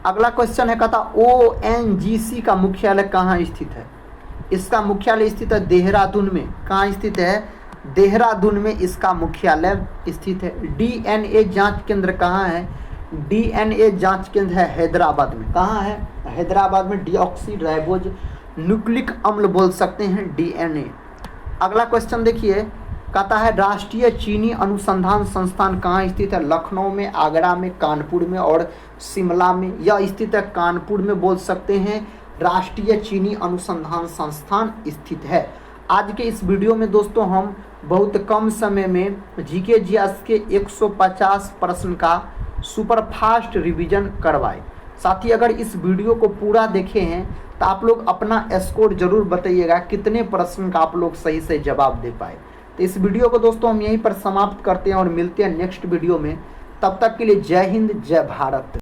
अगला क्वेश्चन है, कहता ONGC का मुख्यालय कहाँ स्थित है? इसका मुख्यालय स्थित है देहरादून में। कहाँ स्थित है? देहरादून में इसका मुख्यालय स्थित है। DNA जांच केंद्र कहाँ है? DNA जांच केंद्र है हैदराबाद में। कहाँ है? हैदराबाद में। डीऑक्सी राइबोज न्यूक्लिक अम्ल बोल सकते हैं DNA। अगला क्वेश्चन देखिए। कहता है राष्ट्रीय चीनी अनुसंधान संस्थान कहाँ स्थित है? लखनऊ में, आगरा में, कानपुर में और शिमला में। यह स्थित है कानपुर में, बोल सकते हैं राष्ट्रीय चीनी अनुसंधान संस्थान स्थित है। आज के इस वीडियो में दोस्तों हम बहुत कम समय में जीके जीएस के 150 प्रश्न का सुपर फास्ट रिवीजन करवाए। साथ ही अगर इस वीडियो को पूरा देखे हैं तो आप लोग अपना स्कोर जरूर बताइएगा कितने प्रश्न का आप लोग सही से जवाब दे पाए। तो इस वीडियो को दोस्तों हम यहीं पर समाप्त करते हैं और मिलते हैं नेक्स्ट वीडियो में। तब तक के लिए जय हिंद, जय भारत।